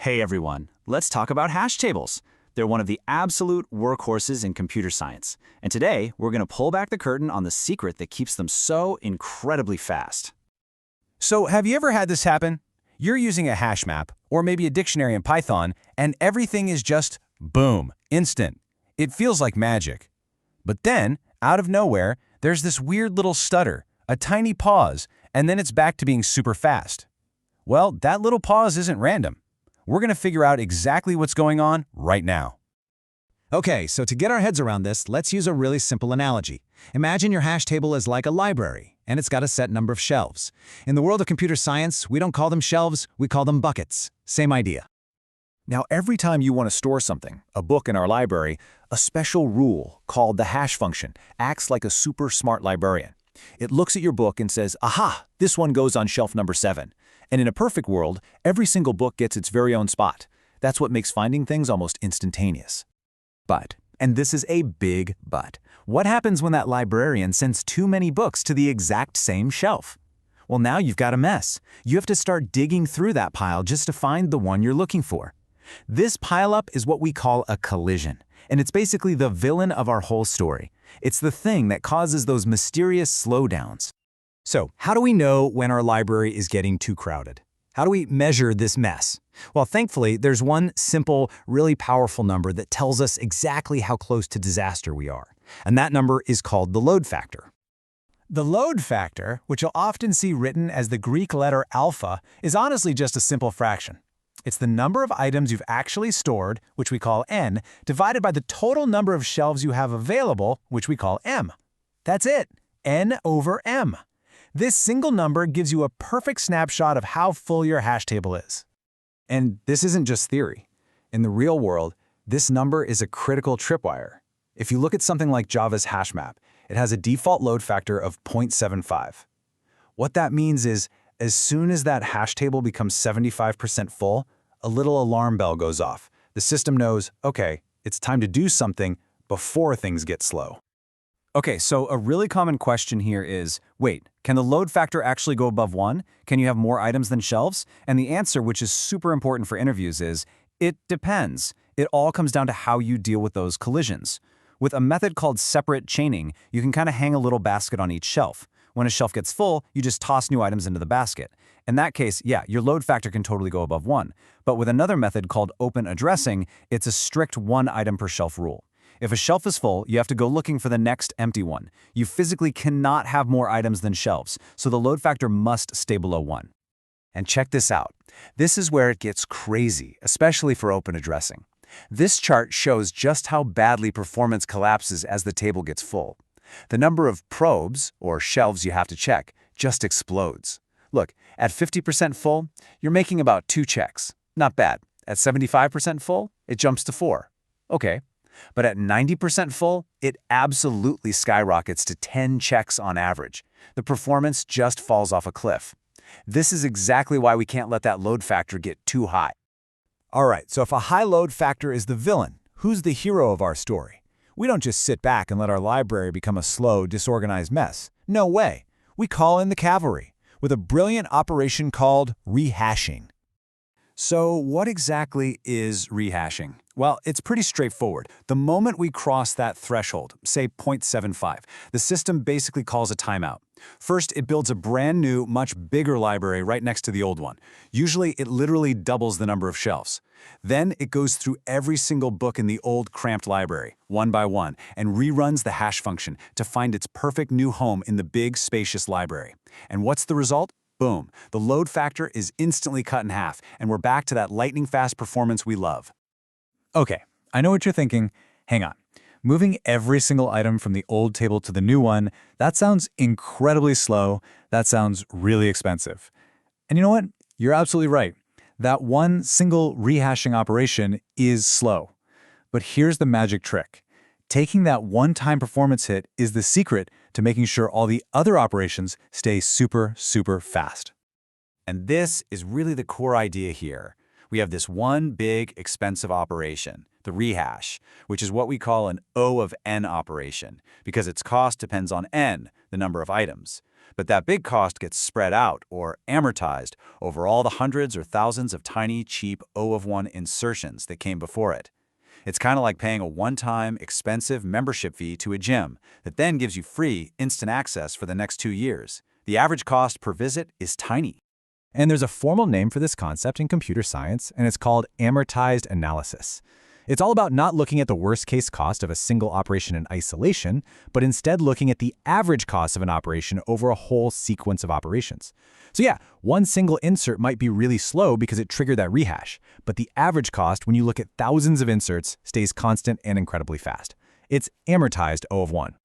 Hey everyone, let's talk about hash tables. They're one of the absolute workhorses in computer science. And today, we're going to pull back the curtain on the secret that keeps them so incredibly fast. So have you ever had this happen? You're using a hash map, or maybe a dictionary in Python, and everything is just boom, instant. It feels like magic. But then, out of nowhere, there's this weird little stutter, a tiny pause, and then it's back to being super fast. Well, that little pause isn't random. We're going to figure out exactly what's going on right now. Okay, so to get our heads around this, let's use a really simple analogy. Imagine your hash table is like a library, and it's got a set number of shelves. In the world of computer science, we don't call them shelves, we call them buckets. Same idea. Now, every time you want to store something, a book in our library, a special rule called the hash function acts like a super smart librarian. It looks at your book and says, aha, this one goes on shelf number 7. And in a perfect world, every single book gets its very own spot. That's what makes finding things almost instantaneous. But, and this is a big but, what happens when that librarian sends too many books to the exact same shelf? Well, now you've got a mess. You have to start digging through that pile just to find the one you're looking for. This pileup is what we call a collision, and it's basically the villain of our whole story. It's the thing that causes those mysterious slowdowns. So, how do we know when our library is getting too crowded? How do we measure this mess? Well, thankfully, there's one simple, really powerful number that tells us exactly how close to disaster we are. And that number is called the load factor. The load factor, which you'll often see written as the Greek letter alpha, is honestly just a simple fraction. It's the number of items you've actually stored, which we call n, divided by the total number of shelves you have available, which we call m. That's it, n over m. This single number gives you a perfect snapshot of how full your hash table is. And this isn't just theory. In the real world, this number is a critical tripwire. If you look at something like Java's hash map, it has a default load factor of 0.75. What that means is, as soon as that hash table becomes 75% full, a little alarm bell goes off. The system knows, okay, it's time to do something before things get slow. Okay, so a really common question here is, wait, can the load factor actually go above 1? Can you have more items than shelves? And the answer, which is super important for interviews, is, it depends. It all comes down to how you deal with those collisions. With a method called separate chaining, you can kind of hang a little basket on each shelf. When a shelf gets full, you just toss new items into the basket. In that case, yeah, your load factor can totally go above 1. But with another method called open addressing, it's a strict 1 item per shelf rule. If a shelf is full, you have to go looking for the next empty one. You physically cannot have more items than shelves, so the load factor must stay below 1. And check this out. This is where it gets crazy, especially for open addressing. This chart shows just how badly performance collapses as the table gets full. The number of probes, or shelves you have to check, just explodes. Look, at 50% full, you're making about 2 checks. Not bad. At 75% full, it jumps to 4. Okay. But at 90% full, it absolutely skyrockets to 10 checks on average. The performance just falls off a cliff. This is exactly why we can't let that load factor get too high. All right, so if a high load factor is the villain, who's the hero of our story? We don't just sit back and let our library become a slow, disorganized mess. No way. We call in the cavalry with a brilliant operation called rehashing. So what exactly is rehashing? Well, it's pretty straightforward. The moment we cross that threshold, say 0.75, the system basically calls a timeout. First, it builds a brand new, much bigger library right next to the old one. Usually, it literally doubles the number of shelves. Then, it goes through every single book in the old cramped library, one by one, and reruns the hash function to find its perfect new home in the big, spacious library. And what's the result? Boom, the load factor is instantly cut in half, and we're back to that lightning-fast performance we love. Okay, I know what you're thinking. Hang on. Moving every single item from the old table to the new one, that sounds incredibly slow. That sounds really expensive. And you know what? You're absolutely right. That one single rehashing operation is slow. But here's the magic trick. Taking that one-time performance hit is the secret to making sure all the other operations stay super, super fast. And this is really the core idea here. We have this one big, expensive operation, the rehash, which is what we call an O of n operation, because its cost depends on n, the number of items. But that big cost gets spread out or amortized over all the hundreds or thousands of tiny, cheap O of 1 insertions that came before it. It's kind of like paying a one-time, expensive membership fee to a gym that then gives you free, instant access for the next 2 years. The average cost per visit is tiny. And there's a formal name for this concept in computer science, and it's called amortized analysis. It's all about not looking at the worst-case cost of a single operation in isolation, but instead looking at the average cost of an operation over a whole sequence of operations. So yeah, one single insert might be really slow because it triggered that rehash, but the average cost when you look at thousands of inserts stays constant and incredibly fast. It's amortized O of 1.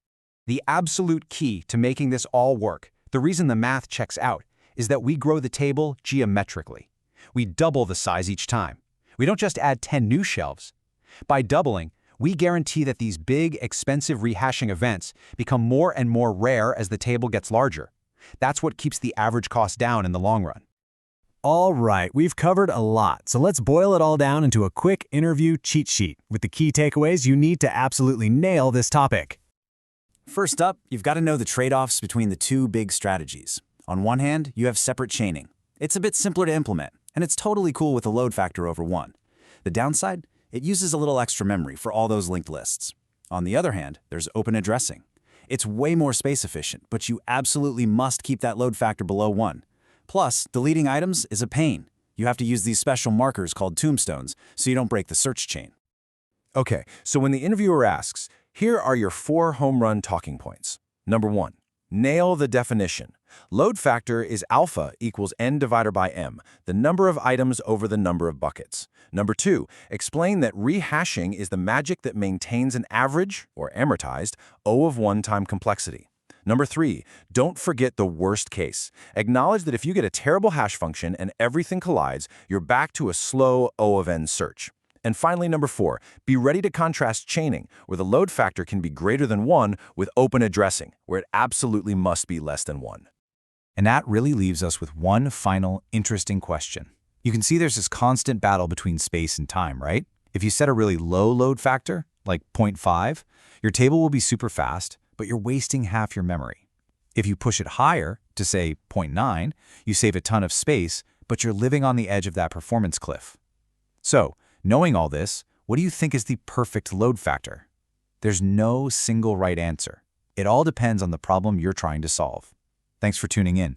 The absolute key to making this all work, the reason the math checks out, is that we grow the table geometrically. We double the size each time. We don't just add 10 new shelves. By doubling, we guarantee that these big, expensive rehashing events become more and more rare as the table gets larger. That's what keeps the average cost down in the long run. All right, we've covered a lot, so let's boil it all down into a quick interview cheat sheet with the key takeaways you need to absolutely nail this topic. First up, you've got to know the trade-offs between the two big strategies. On one hand, you have separate chaining. It's a bit simpler to implement, and it's totally cool with a load factor over 1. The downside? It uses a little extra memory for all those linked lists. On the other hand, there's open addressing. It's way more space efficient, but you absolutely must keep that load factor below 1. Plus, deleting items is a pain. You have to use these special markers called tombstones so you don't break the search chain. Okay, so when the interviewer asks, here are your 4 home run talking points. Number 1, nail the definition. Load factor is alpha equals n divided by m, the number of items over the number of buckets. Number 2, explain that rehashing is the magic that maintains an average, or amortized, O of 1 time complexity. Number 3, don't forget the worst case. Acknowledge that if you get a terrible hash function and everything collides, you're back to a slow O of n search. And finally, number 4, be ready to contrast chaining, where the load factor can be greater than 1, with open addressing, where it absolutely must be less than 1. And that really leaves us with one final, interesting question. You can see there's this constant battle between space and time, right? If you set a really low load factor, like 0.5, your table will be super fast, but you're wasting half your memory. If you push it higher, to say 0.9, you save a ton of space, but you're living on the edge of that performance cliff. So, knowing all this, what do you think is the perfect load factor? There's no single right answer. It all depends on the problem you're trying to solve. Thanks for tuning in.